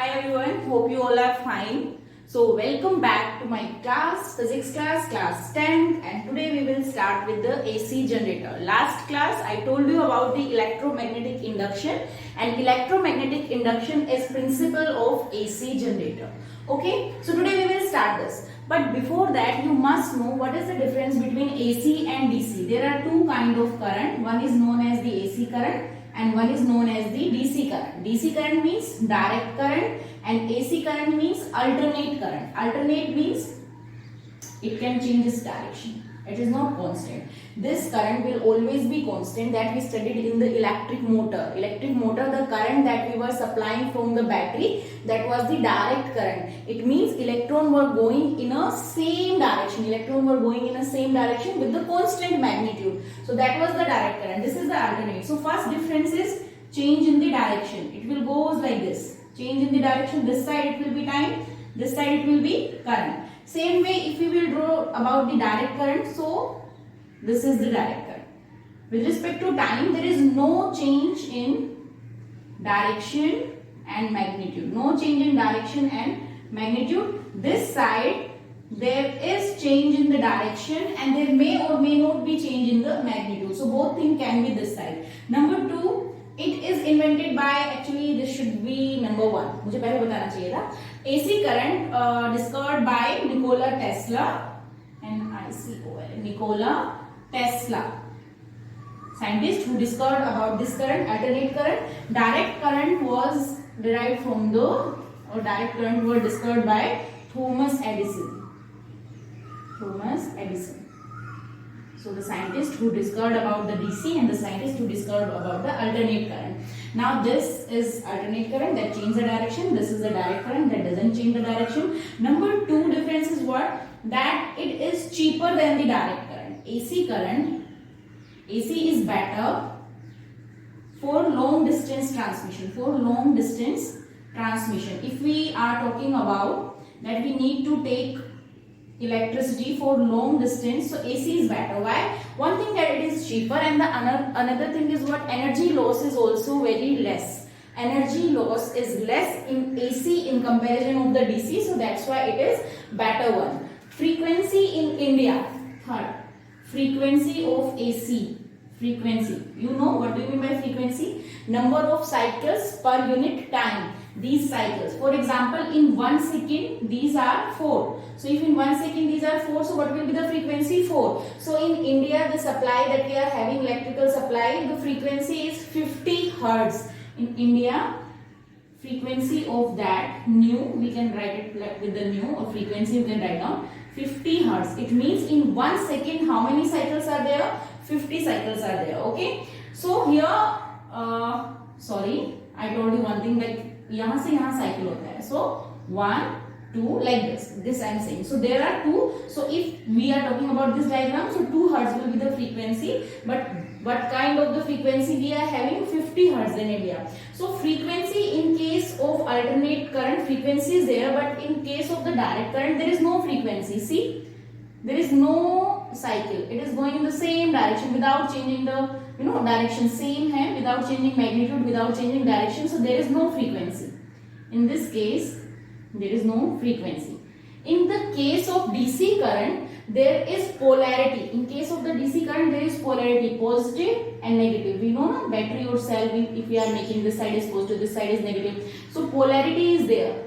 Hi everyone, hope you all are fine. So welcome back to my class, physics class, class 10, and today we will start with the AC generator. Last class I told you about the electromagnetic induction, and electromagnetic induction is principle of AC generator. Okay, so today we will start this. But before that you must know what is the difference between AC and DC. There are two kind of current. One is known as the AC current and one is known as the DC current. DC current means direct current and AC current means alternate current. Alternate means it can change its direction. It is not constant. This current will always be constant, that we studied in the electric motor. Electric motor, the current that we were supplying from the battery, that was the direct current. It means electron were going in a same direction. Electron were going in a same direction with the constant magnitude. So that was the direct current. This is the alternate. So first difference is change in the direction. It will go like this. Change in the direction. This side it will be time. This side it will be current. Same way if we will draw about the direct current, so this is the direct current. With respect to time, there is no change in direction and magnitude. No change in direction and magnitude. This side there is change in the direction and there may or may not be change in the magnitude. So both things can be this side. Number 2. It is invented by, actually this should be number 1. मुझे पहले बताना चाहिए था. AC current discovered by Nikola Tesla, N-I-C-O-L, Nikola Tesla, scientist who discovered about this current, alternate current. Direct current was derived from the, or direct current was discovered by Thomas Edison. Thomas Edison. So the scientist who discovered about the DC and the scientist who discovered about the alternate current. Now this is alternate current that changes the direction. This is the direct current that doesn't change the direction. Number 2 difference is what? That it is cheaper than the direct current. AC current, AC is better for long distance transmission. For long distance transmission. If we are talking about that we need to take electricity for long distance, so AC is better. Why? One thing that it is cheaper, and the another thing is what? Energy loss is also very less. Energy loss is less in AC in comparison of the DC, so that's why it is better one. Frequency in India. Third, frequency of AC. Frequency. You know what do you mean by frequency? Number of cycles per unit time. These cycles. For example, in 1 second, these are 4. So if in 1 second these are 4, so what will be the frequency? 4. So in India, the supply that we are having, electrical supply, the frequency is 50 Hertz. In India, frequency of that nu, we can write it with the nu, or frequency you can write down 50 Hertz. It means in 1 second, how many cycles are there? 50 cycles are there. Okay. So here, sorry, I told you one thing, that यहाँ से यहाँ cycle होता है. So 1, 2 like this I am saying. So there are 2. So if we are talking about this diagram, so 2 Hertz will be the frequency. But what kind of the frequency we are having? 50 Hertz in India. So frequency in case of alternate current, frequency is there, but in case of the direct current there is no frequency. See, there is no cycle. It is going in the same direction without changing the direction. Same है, without changing magnitude, without changing direction. So there is no frequency. In this case, there is no frequency. In the case of DC current, there is polarity. In case of the DC current, there is polarity, positive and negative. We know na, battery or cell, if we are making this side is positive, this side is negative. So polarity is there.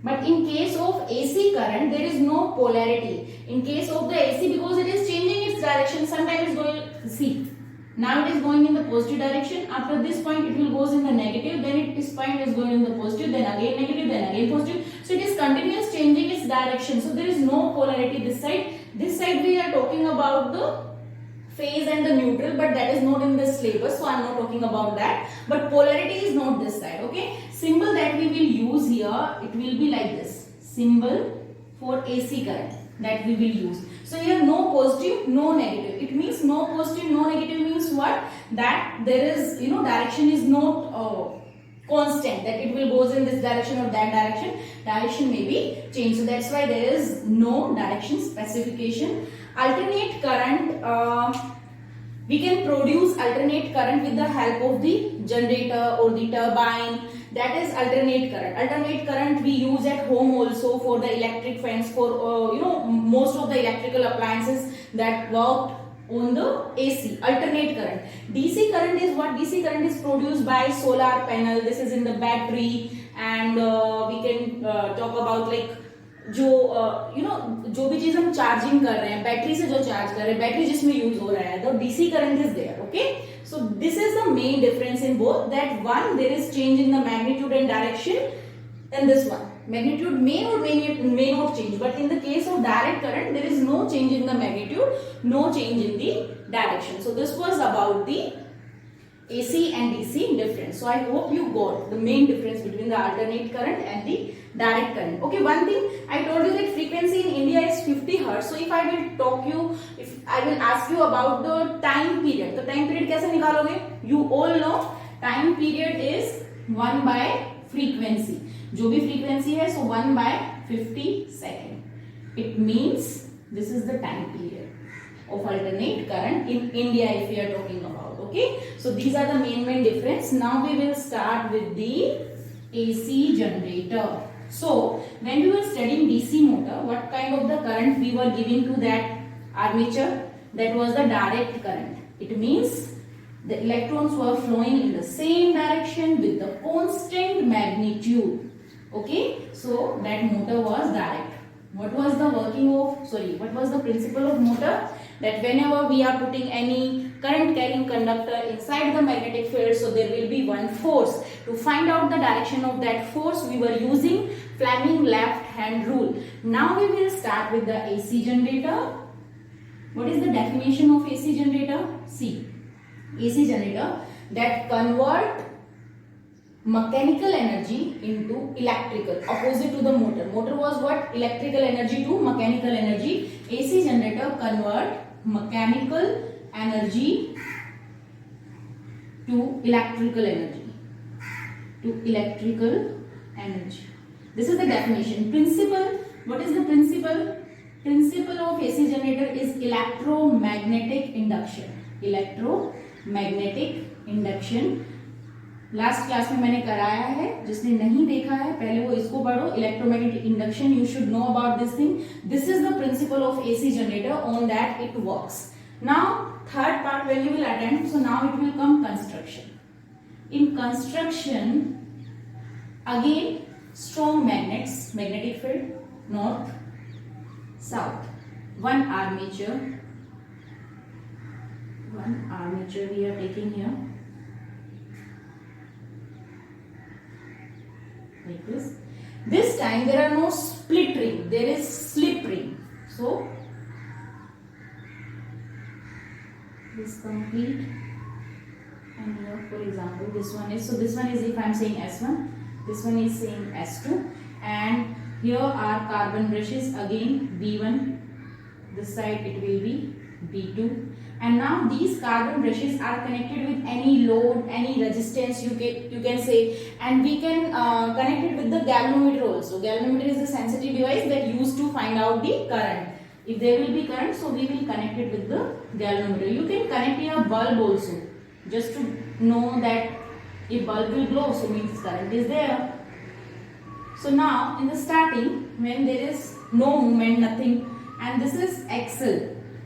But in case of AC current, there is no polarity. In case of the AC, because it is changing its direction, sometimes it is going, see, now it is going in the positive direction. After this point, it will goes in the negative. Then this point is going in the positive. Then again negative. Then again positive. So it is continuous changing its direction. So there is no polarity this side. This side we are talking about the phase and the neutral, but that is not in this syllabus. So I am not talking about that. But polarity is not this side. Okay. Symbol that we will use here, it will be like this. Symbol for AC current that we will use. So here no positive, no negative. It means no positive, no negative means what? That there is, direction is not constant. That it will goes in this direction or that direction. Direction may be changed. So that's why there is no direction specification. Alternate current, We can produce alternate current with the help of the generator or the turbine. That is alternate current. Alternate current we use at home also for the electric fans, for most of the electrical appliances that work on the AC. Alternate current. DC current is what? DC current is produced by solar panel. This is in the battery, and we can talk about like जो भी चीज हम charging कर रहे हैं, battery से जो charge कर रहे हैं, बैटरी जिसमें यूज हो रहा है, तो DC current is there. Okay, so this is the main difference in both, that one there is change in the magnitude and direction, and this one magnitude may not change, but in the case of direct current there is no change in the magnitude, no change in the direction. So this was about the AC and DC difference. So I hope you got the main difference between the alternate current and the direct current. Okay, one thing I told you that frequency in India is 50 hertz. So if I will ask you about the time period, तो time period कैसे निकालोगे? You all know time period is 1 by frequency. जो भी frequency है, so 1 by 50 second. It means this is the time period of alternate current in India if we are talking about. Okay, so these are the main difference. Now we will start with the AC generator. So when we were studying DC motor, what kind of the current we were giving to that armature? That was the direct current. It means the electrons were flowing in the same direction with the constant magnitude. Okay, so that motor was direct. What was the principle of motor? That whenever we are putting any current carrying conductor inside the magnetic field, so there will be one force. To find out the direction of that force, we were using Fleming left hand rule. Now we will start with the AC generator. What is the definition of AC generator? See, AC generator that convert mechanical energy into electrical, opposite to the motor. Motor was what? Electrical energy to mechanical energy. AC generator convert mechanical energy to electrical energy. This is the definition. Principle. What is the principle? Principle of AC generator is electromagnetic induction. Last class में मैंने कराया है, जिसने नहीं देखा है पहले वो इसको पढ़ो. Electromagnetic induction, you should know about this thing. This is the principle of AC generator, on that it works. Now third part when you will attend, so now it will come construction. In construction again strong magnets, magnetic field north south, one armature we are taking here like this. This time there are no split ring, there is slip ring. So this complete, and here for example this one is, so this one is, if I am saying S1, this one is saying S2, and here are carbon brushes, again B1, this side it will be B2, and now these carbon brushes are connected with any load, any resistance you can say, and we can connect it with the galvanometer also. Galvanometer is the sensitive device that used to find out the current. If there will be current, so we will connect it with the galvanometer. You can connect your bulb also, just to know that if bulb will glow, so means current is there. So now in the starting, when there is no movement, nothing, and this is axle,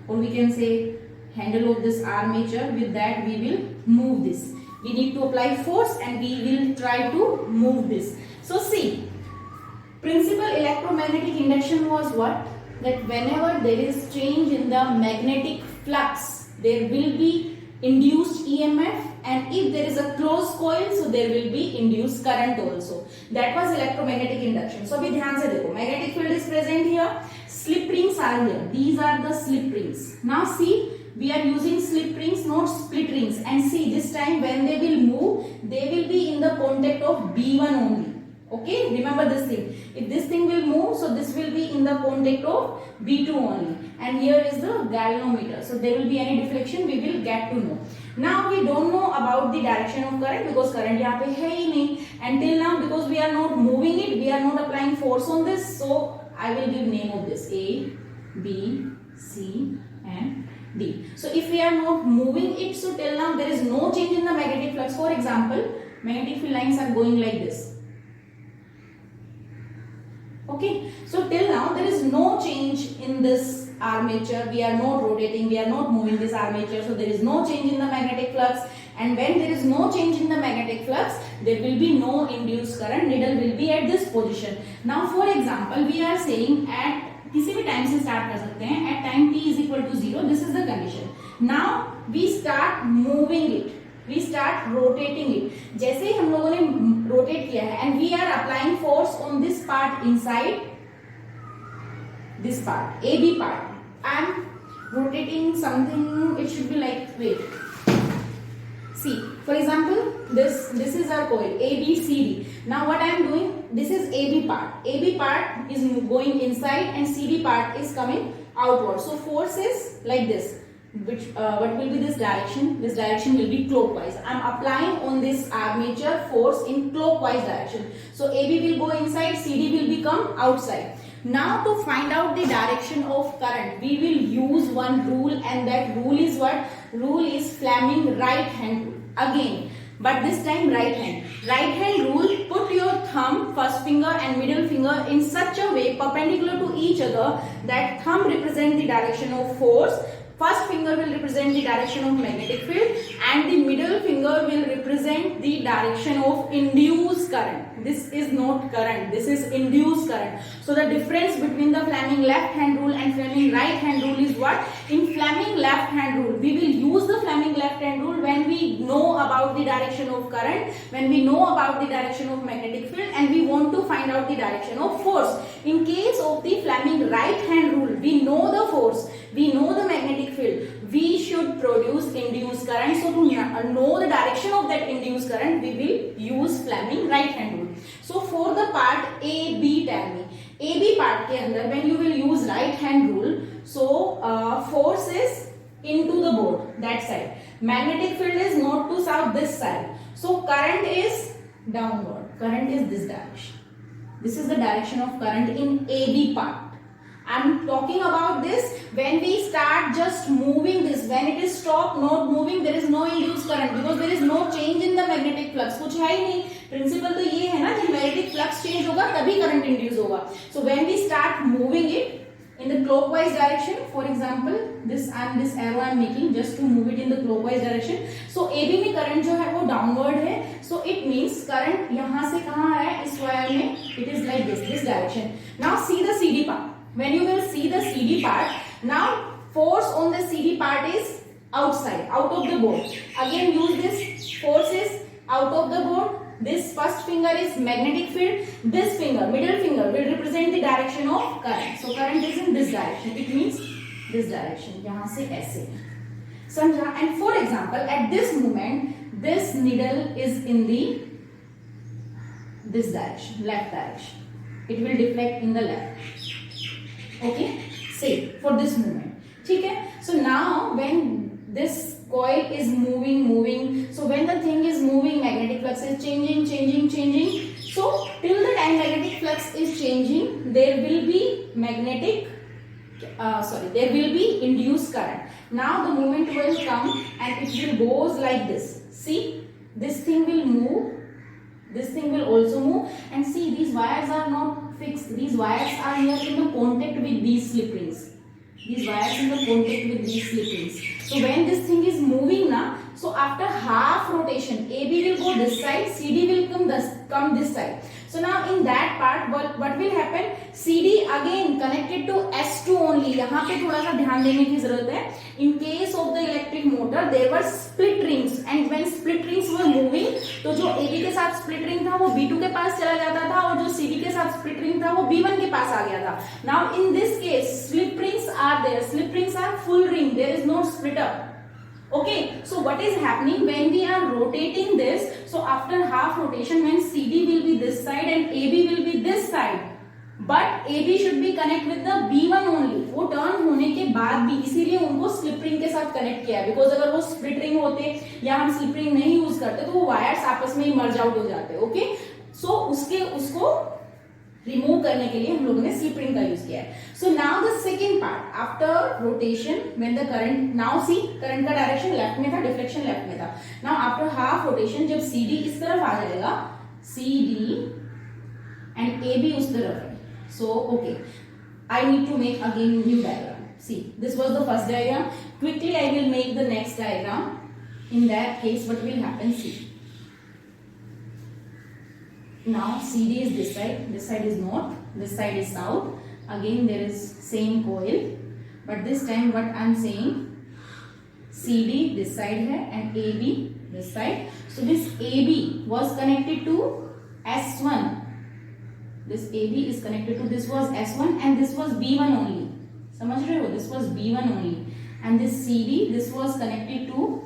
or we can say handle of this armature, with that we will move this. We need to apply force and we will try to move this. So see, principal electromagnetic induction was what? That whenever there is change in the magnetic flux, there will be induced EMF, and if there is a closed coil, so there will be induced current also. That was electromagnetic induction. So अभी ध्यान से देखो, magnetic field is present here, slip rings are here. These are the slip rings. Now see, we are using slip rings, not split rings, and see this time when they will move, they will be in the contact of B1 only. Okay, remember this thing. If this thing will move, so this will be in the contact of B2 only, and here is the galvanometer, so there will be any deflection, we will get to know. Now we don't know about the direction of current because current यहाँ पे है ही नहीं, until now, because we are not moving it, we are not applying force on this, so I will give name of this A, B, C and D. So if we are not moving it, so till now there is no change in the magnetic flux. For example, magnetic field lines are going like this. Okay, so till now there is no change in this armature. We are not rotating, we are not moving this armature, so there is no change in the magnetic flux. And when there is no change in the magnetic flux, there will be no induced current. Needle will be at this position. Now for example, we are saying at किसी भी time से start कर सकते हैं, at time t is equal to 0, this is the condition. Now we start moving it, we start rotating it. जैसे ही हम लोगों ने रोटेट किया है and we are applying force on this part inside this part, AB part. I am rotating something, it should be like, wait, see, for example, this is our coil ABCD. Now what I am doing, this is AB part. AB part is going inside and CD part is coming outward. So force is like this. Which what will be this direction? This direction will be clockwise. I am applying on this armature force in clockwise direction. So AB will go inside, CD will become outside. Now to find out the direction of current, we will use one rule, and that rule is what? Rule is Fleming right hand rule. Again, but this time right hand. Right hand rule, put your thumb, first finger and middle finger in such a way perpendicular to each other that thumb represent the direction of force, first finger will represent the direction of magnetic field, and the middle finger will represent the direction of induced current. This is not current, this is induced current. So the difference between the Fleming left hand rule and Fleming right hand rule is what? In Fleming left hand rule, we will use the Fleming left hand rule when we know about the direction of current, when we know about the direction of magnetic field, and we want to find out the direction of force. In case of the Fleming right hand rule, we know the force, we know the magnetic field, we should produce induced current. So to know the direction of that induced current, we will use Fleming right hand rule. So for the part AB, tell me, AB part के अंदर when you will use right hand rule, so force is into the board, that side, magnetic field is north to south, this side, so current is downward, current is this direction. This is the direction of current in AB part. I am talking about this when we start just moving this. When it is stop not moving, there is no induced current because there is no change in the magnetic flux. कुछ है ही नहीं. Principle तो ये है ना कि magnetic flux change होगा तभी current induce होगा. So when we start moving it in the clockwise direction, for example, this arrow I am making just to move it in the clockwise direction. So AB में current जो है वो downward है. So it means current यहाँ से कहाँ है इस wire में? It is like this direction. Now see the CD part. When you will see the CD part, now force on the CD part is outside, out of the board. Again use this, force is out of the board. This first finger is magnetic field. This finger, middle finger, will represent the direction of current. So current is in this direction. It means this direction. यहाँ से ऐसे. समझा? And for example, at this moment, this needle is in this direction, left direction. It will deflect in the left. Okay, say for this movement. ठीक है? So now when this coil is moving, so when the thing is moving, magnetic flux is changing. So till the time magnetic flux is changing, there will be there will be induced current. Now the movement will come and it will goes like this. See, this thing will move. This thing will also move, and see these wires are not fixed. These wires are here in the contact with these slip rings. These wires in the contact with these slip rings. So when this thing is moving now, so after half rotation, AB will go this side, CD will come this side. So now in that part, what will happen? CD again connected to S2 only. यहाँ पे थोड़ा सा ध्यान देने की जरूरत है. In case of the electric motor, there were split rings, and when split rings were moving, तो जो AB के साथ split ring था वो B2 के पास चला जाता था, और जो CD के साथ split ring था वो B1 के पास आ गया था. Now in this case, slip rings are there. Slip rings are full ring. There is no split up. Okay, so what is happening when we are rotating this? So after half rotation, when CD will be this side and AB will be this side, but AB should be connect with the B1 only. वो turn होने के बाद भी, इसीलिए उनको slip ring के साथ connect किया है. बिकॉज अगर वो स्प्लिट रिंग होते या हम स्लिप रिंग नहीं यूज करते तो वो वायर्स आपस में ही मर्ज आउट हो जाते. ओके, सो उसको रिमूव करने के लिए हम लोगों ने स्लिप रिंग का यूज किया है. So now the second part after rotation when the current, now see current का डायरेक्शन लेफ्ट में था, डिफ्लेक्शन लेफ्ट में था. नाउ आफ्टर हाफ रोटेशन जब CD इस तरफ आ जाएगा, CD एंड AB उस तरफ है. So okay, I need to make again new diagram. See, this was the first diagram. Quickly I will make the next diagram. In that case what will happen, see. Now CD is this side is north, this side is south. Again there is same coil, but this time what I am saying, CD this side hai and AB this side. So this AB was connected to S1. This AB is connected to, this was S1 and this was B1 only. समझ रहे हो? This was B1 only. And this CD, this was connected to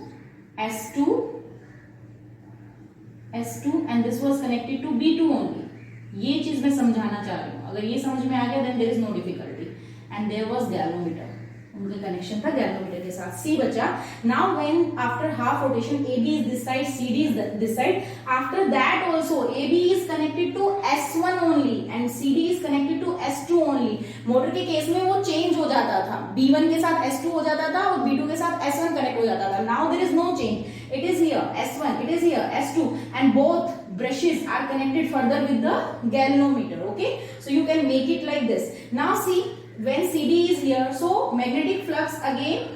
S2 and this was connected to B2 only. ये चीज मैं समझाना चाह रही हूँ. अगर ये समझ में आ गया then there is no difficulty. And there was galvanometer. उनका कनेक्शन था galvanometer के साथ. C बचा. Now when after half rotation AB is this side, CD is this side. After that also AB is connected to S1 only and CD is connected to S2 only. Motor के case में वो change हो जाता था. B1 के साथ S2 हो जाता था और B2 के साथ S1 कनेक्ट हो जाता था. Now there is no change. It is here S1, it is here S2 and both brushes are connected further with the galvanometer. Okay, so you can make it like this. Now see, when CD is here, so magnetic flux again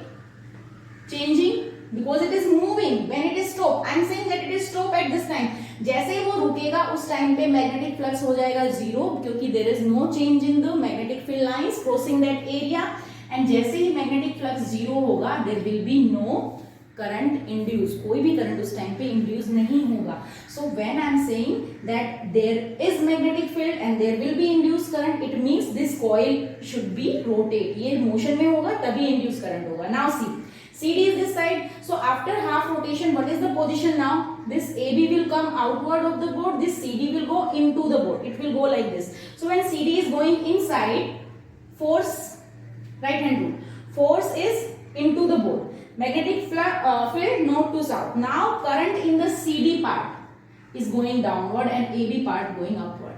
changing because it is moving. When it is stop, I am saying that it is stop at this time. जैसे ही वो रुकेगा उस time पे magnetic flux हो जाएगा zero, क्योंकि there is no change in the magnetic field lines crossing that area. And जैसे ही मैग्नेटिक फ्लक्स जीरो होगा there will be no current induce, कोई भी करंट उस टाइम पे इंड्यूस नहीं होगा. So when I am saying that there is magnetic field and there will be induce current, it means this coil should be rotate. ये motion में होगा तभी इंड्यूस करंट होगा. Now see, CD is this side. So after half rotation, what is the position now? This AB will come outward of the board. This CD will go into the board. It will go like this. So when CD is going inside, force, right hand rule, force is into the board. Magnetic field north to south. Now current in the CD part is going downward and AB part going upward.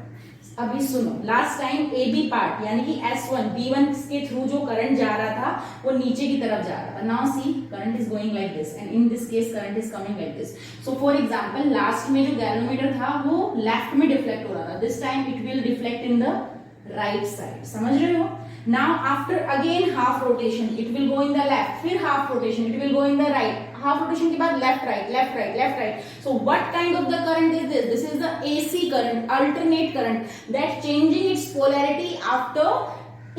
अभी सुनो, last time AB part यानी कि S1 B1 के through जो current जा रहा था वो नीचे की तरफ जा रहा था. Now see, current is going like this and in this case current is coming like this. So for example last में जो गैल्वेनोमीटर था वो लेफ्ट में डिफ्लेक्ट हो रहा था. This time it will deflect in the right side. समझ रहे हो? Now after again half rotation it will go in the left, फिर half rotation it will go in the right, half rotation के बाद left right left right left right. So what kind of the current is this? This is the AC current, alternate current that changing its polarity after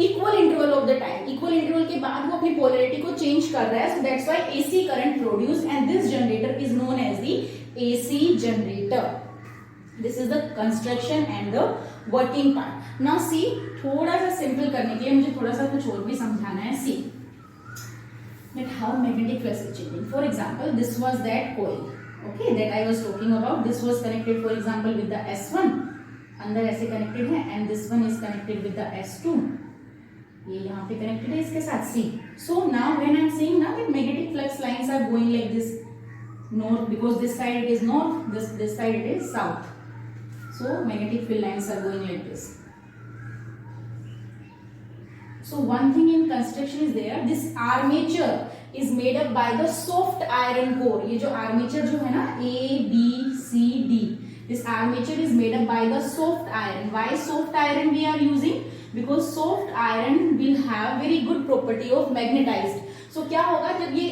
equal interval of the time. Equal interval के बाद वो अपनी polarity को change कर रहा है. So that's why AC current produced and this generator is known as the AC generator. This is the construction and the working part. Now see, थोड़ा सा सिंपल करने के लिए मुझे थोड़ा सा कुछ और भी समझाना है. See, that how magnetic flux is changing. For example, this was that coil, okay, that I was talking about. This was connected, for example, with the S1. अंदर ऐसे connected है and this one is connected with the S2. ये यहाँ पे connected है इसके साथ. See, so now when I'm saying now that magnetic flux lines are going like this north, because this side it is north, this side it is south. So magnetic field lines are going like this. So one thing in construction is there, this armature is made up by the soft iron core. ये जो armature जो है ना A, B, C, D, this armature is made up by the soft iron. Why soft iron we are using? Because soft iron will have very good property of magnetized. So क्या होगा जब ये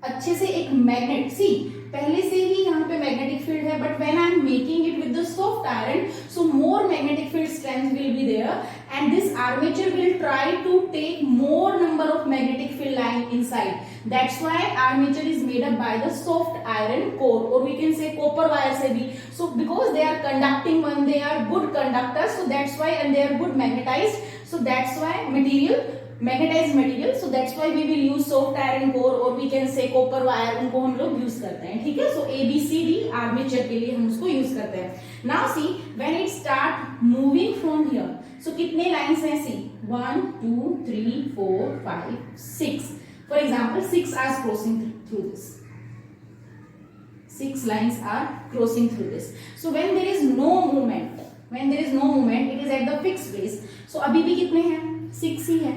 अच्छे से एक मैग्नेट, सी पहले से ही यहाँ पे मैग्नेटिक फील्ड है, but when I am making it with the soft iron, so more magnetic field strength will be there and this armature will try to take more number of magnetic field line inside. That's why armature is made up by the soft iron core, और we can say copper wire से भी. So because they are conducting one, they are good conductors, so that's why, and they are good magnetized, so that's why material magnetized material, so that's why we will use soft iron core, और we can say copper wire, उनको हम लोग use करते हैं. ठीक है, सो ABCD armature के लिए हम उसको यूज करते हैं. Now see, when it start moving from here, so कितने लाइंस हैं? See 1 2 3 4 5 6. For example 6 are crossing through this, 6 lines are crossing through this. So when there is no movement, when there is no movement, it is at the fixed place. So अभी भी कितने हैं, 6 ही है.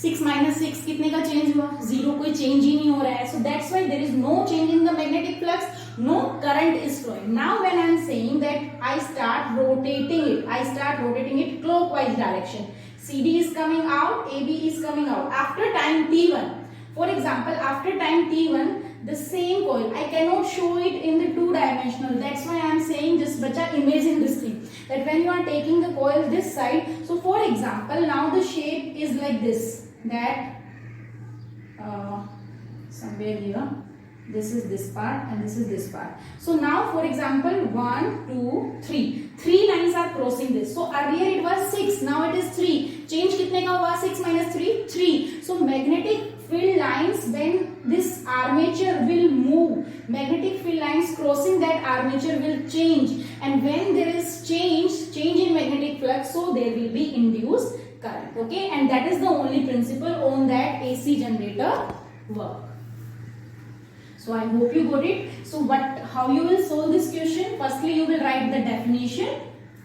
6 minus 6 कितने का change हुआ, 0. कोई change ही नहीं हो रहा है. So that's why there is no change in the magnetic flux, no current is flowing. Now when I am saying that I start rotating it clockwise direction. CD is coming out, AB is coming out. After time t1, for example, after time t1, the same coil, I cannot show it in the 2-dimensional. That's why I am saying just bacha imagine this thing, that when you are taking the coil this side, so for example, now the shape is like this, that somewhere here, this is this part and this is this part. So now for example 1 2 3 lines are crossing this. So earlier it was 6, now it is 3. Change कितने का हुआ, 6 minus 3 3. So magnetic field lines, when this armature will move, magnetic field lines crossing that armature will change, and when there is change in magnetic flux, so there will be induced current. Okay, and that is the only principle on that AC generator work. So I hope you got it. So how you will solve this question? Firstly you will write the definition.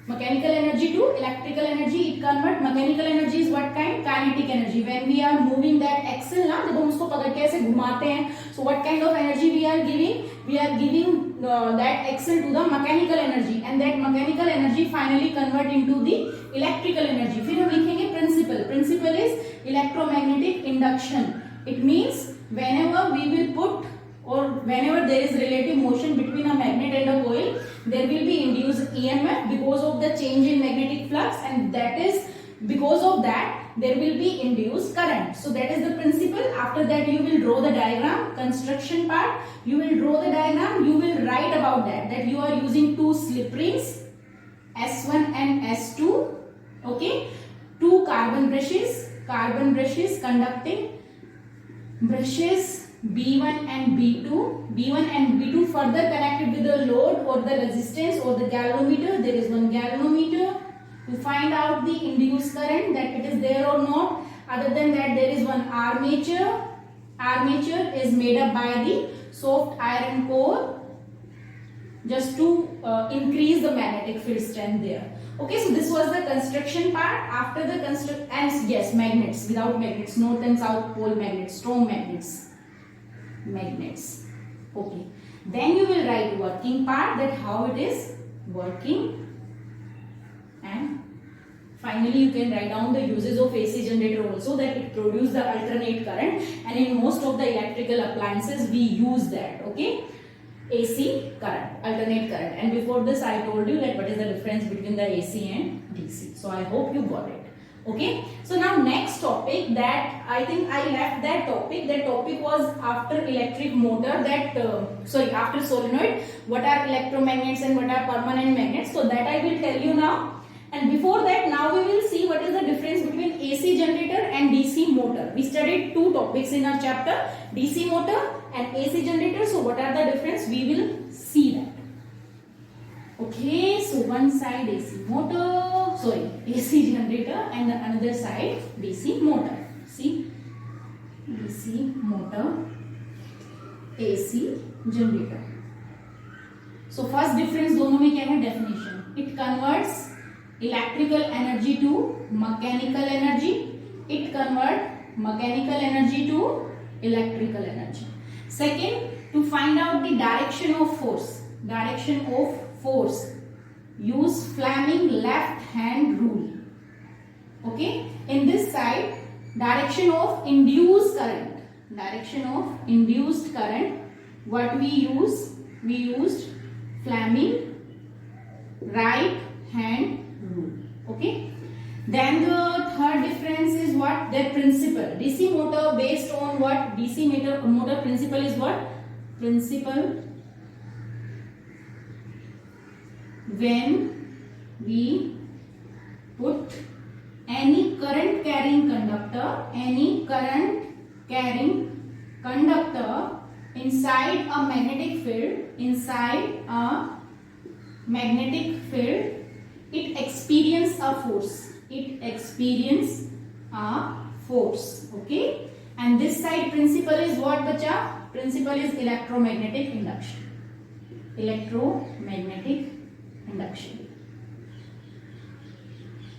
Mechanical energy to electrical energy, it convert. Mechanical energy is what kind? Kinetic energy. When we are moving that axle ना, जब हम उसको पकड़ के ऐसे घुमाते हैं, so what kind of energy we are giving? We are giving that axle to the mechanical energy, and that mechanical energy finally convert into the electrical energy. फिर हम लिखेंगे principle. Principle is electromagnetic induction. It means whenever we will put, or whenever there is relative motion between a magnet and a coil, there will be induced EMF because of the change in magnetic flux, and that is because of that there will be induced current. So that is the principle. After that you will draw the diagram, construction part, you will draw the diagram, you will write about that you are using 2 slip rings, S1 and S2, okay, 2 carbon brushes conducting brushes B1 and B2 further connected with the load or the resistance or the galvanometer. There is one galvanometer to find out the induced current, that it is there or not. Other than that, there is one armature. Armature is made up by the soft iron core, just to increase the magnetic field strength there. Okay, so this was the construction part. After the and yes, magnets, without magnets, north and south pole magnets, strong magnets. Okay, then you will write working part, that how it is working, and finally you can write down the uses of AC generator also, that it produces the alternate current, and in most of the electrical appliances we use that. Okay, AC current, alternate current. And before this I told you that what is the difference between the AC and DC. So I hope you got it. Okay, so now next topic, that I think I left that topic was after electric motor, that after solenoid, what are electromagnets and what are permanent magnets. So that I will tell you now. And before that, now we will see what is the difference between AC generator and DC motor. We studied 2 topics in our chapter, DC motor and AC generator. So what are the difference? We will see that. Okay, so one side AC generator and the another side DC motor. See, DC motor, AC generator. So first difference दोनों में क्या है? Definition. It converts electrical energy to mechanical energy. It converts mechanical energy to electrical energy. Second, to find out the direction of force. Use Fleming left hand rule. Okay, in this side, direction of induced current, what we use? We used Fleming right hand rule. Okay, then the third difference is what? Their principle. DC motor based on what? DC motor principle is what? Principle when we put any current carrying conductor inside a magnetic field, it experience a force. Okay, and this side principle is what, bacha? Principle is electromagnetic induction.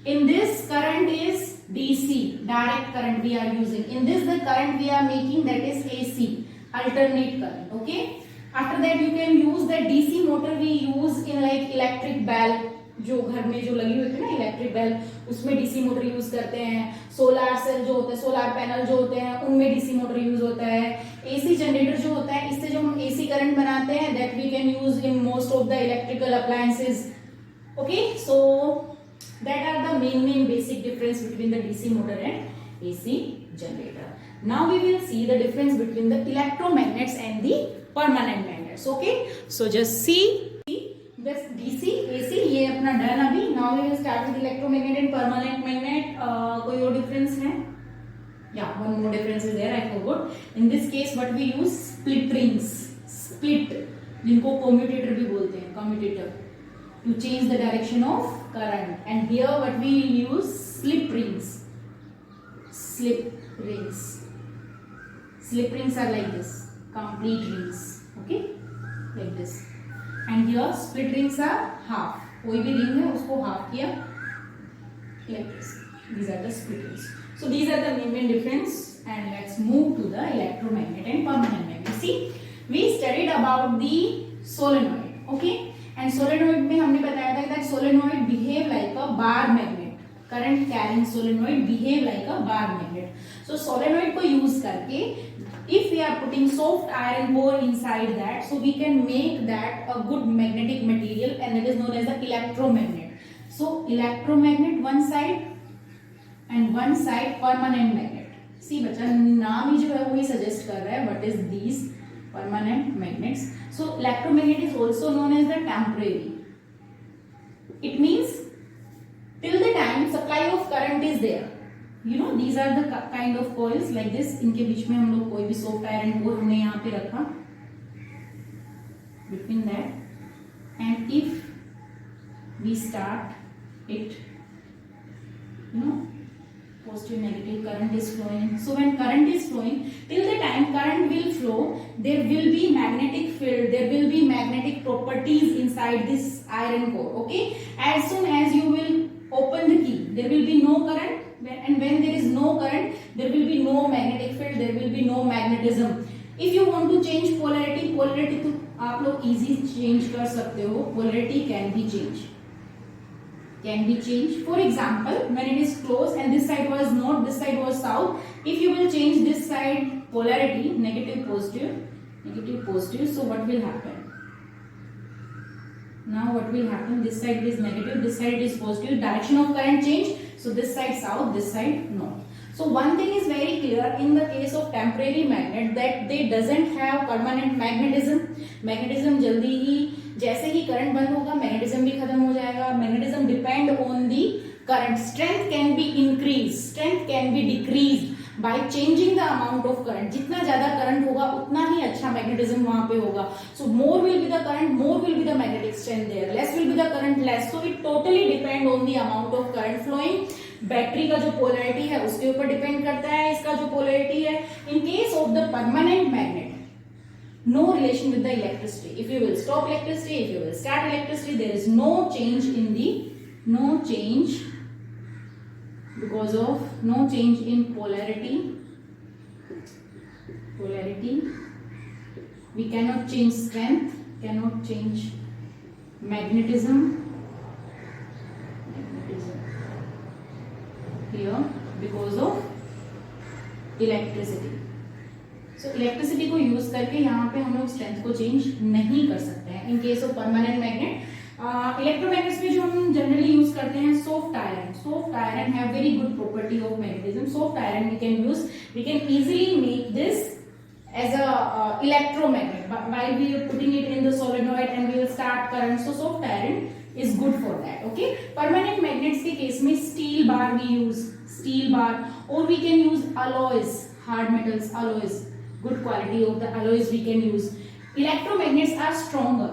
In this, current is DC, direct current we are using. In this, the current we are making, that is AC, alternate current. Okay. After that, you can use the DC motor we use in like electric bulb, जो घर में जो लगी हुई थी ना electric bell, उसमें DC motor use करते हैं. सोलार सेल जो होते हैं, सोलार पैनल जो होते हैं, उनमें डीसी मोटर यूज होता है. एसी जनरेटर जो होता है, इससे जो हम एसी करंट बनाते हैं, that we can use in most of the electrical appliances. Okay, so that are the main basic difference between the DC motor and AC generator. Now we will see the difference between the electromagnets and the permanent magnets. Okay, so just see this DC, AC ये अपना done अभी. Now we will start with electromagnet and permanent magnet. कोई और difference है? Yeah, one more difference is there, I forgot. In this case what we use, split rings, split, जिनको commutator भी बोलते हैं, commutator, to change the direction of current. And here what we use, slip rings. Slip rings. Slip rings are like this, complete rings. Okay, like this. And here split rings are half. कोई भी ring है उसको half किया, like this. These are the split rings. So these are the main difference. And let's move to the electromagnet and permanent magnet. See, we studied about the solenoid. Okay. And solenoid में हमने बताया था that solenoid behave like a bar magnet. Current carrying solenoid behave like a bar magnet. So solenoid को use करके, if we are putting soft iron core inside that, so we can make that a good magnetic material, and that is known as the electromagnet. So electromagnet one side and one side permanent magnet. See बच्चा, नाम ही जो है वही suggest कर रहा है what is these permanent magnets. So electromagnet is also known as the temporary. It means till the time supply of current is there. You know, these are the kind of coils like this. इनके बीच में हम लोग कोई भी soft iron core हमने यहाँ पे रखा between that, and if we start it, you know, positive negative current is flowing. So when current is flowing, till the time current will flow, there will be magnetic field, there will be magnetic properties inside this iron core. Okay, as soon as you will open the key, there will be no current, and when there is no current, there will be no magnetic field, there will be no magnetism. If you want to change polarity, polarity तो आप लोग easy change कर सकते हो. Polarity can be changed. Can be changed. For example, when it is closed and this side was north, this side was south, if you will change this side polarity, negative positive, so what will happen? Now what will happen? This side is negative, this side is positive, direction of current change, so this side south, this side north. So one thing is very clear in the case of temporary magnet, that they doesn't have permanent magnetism. Magnetism जल्दी ही, जैसे ही current बंद होगा magnetism भी खत्म हो जाएगा. Magnetism depend on the current. Strength can be increase, strength can be decrease by changing the amount of current. जितना ज्यादा करंट होगा उतना ही अच्छा मैग्नेटिज्म वहां पे होगा. So more will be the current, more will be the magnetic strength there, less will be the current, less. So it totally depend on the amount of current flowing. Battery का जो polarity है उसके ऊपर depend करता है इसका जो polarity है. इन case of the permanent magnet, no relation with the electricity. If you will stop electricity, if you will start electricity, there is no change in the, no change because of no change in polarity. We cannot change strength, cannot change magnetism here because of electricity. So electricity को use करके यहाँ पे हम लोग strength को change नहीं कर सकते हैं. In case of permanent magnet, electromagnets में जो हम जनरली यूज करते हैं soft iron. Soft iron have very good property of magnetism. Soft iron we can use, we can easily make this as a electromagnet while we are putting it in the solenoid and we will start current. So soft iron is good for that. Okay, permanent magnets के case में steel bar we use, steel bar, or we can use alloys, hard metals alloys, good quality of the alloys we can use. Electromagnets are stronger.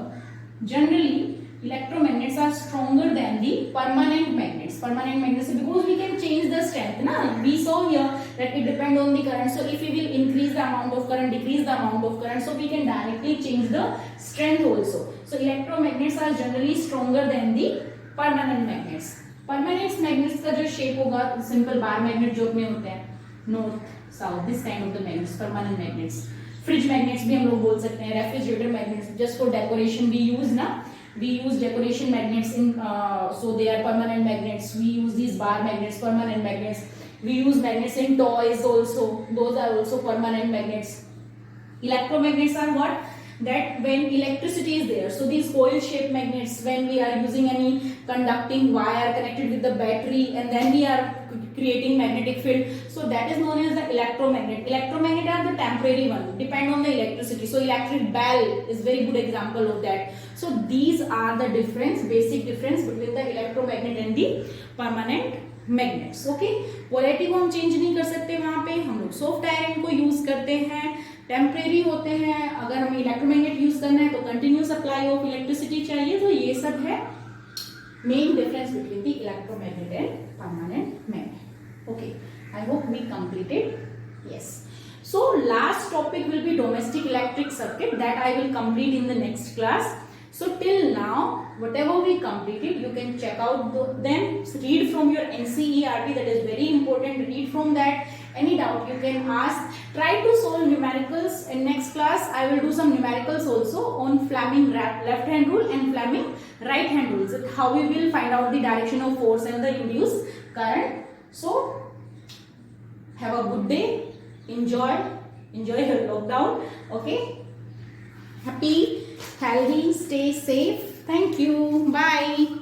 Generally electromagnets are stronger than the permanent magnets. Permanent magnets, because we can change the strength na, we saw here that it depend on the current. So if we will increase the amount of current, decrease the amount of current, so we can directly change the strength also. So electromagnets are generally stronger than the permanent magnets. Permanent magnets का जो shape होगा, simple bar magnet जो अपने होते हैं, north south, this kind of the magnets, permanent magnets. Fridge magnets भी हम लोग बोल सकते हैं, refrigerator magnets, just for decoration we use ना, we use decoration magnets in so they are permanent magnets. We use these bar magnets, permanent magnets. We use magnets in toys also, those are also permanent magnets. Electromagnets are what? That when electricity is there, so these coil shaped magnets, when we are using any conducting wire connected with the battery and then we are creating magnetic field, so that is known as the electromagnet. Electromagnet are the temporary one, depend on the electricity. So electric bell is very good example of that. So these are the difference, basic difference between the electromagnet and the permanent magnets. Okay, polarity को हम change नहीं कर सकते, वहां पे हम लोग soft iron को यूज करते हैं, टेम्परेरी होते हैं. अगर हमें इलेक्ट्रोमैग्नेट यूज करना है तो कंटिन्यूस सप्लाई ऑफ इलेक्ट्रिसिटी चाहिए. तो ये सब है main difference between the electromagnet and permanent magnet. Okay, I hope we completed. Yes, so last topic will be domestic electric circuit, that I will complete in the next class. So till now whatever we completed, you can check out them, read from your NCERT, that is very important, read from that. Any doubt you can ask. Try to solve numericals. In next class I will do some numericals also on Fleming left hand rule and Fleming right hand rules, how we will find out the direction of force and the induced current. So have a good day, enjoy your lockdown. Okay, happy, healthy, stay safe. Thank you, bye.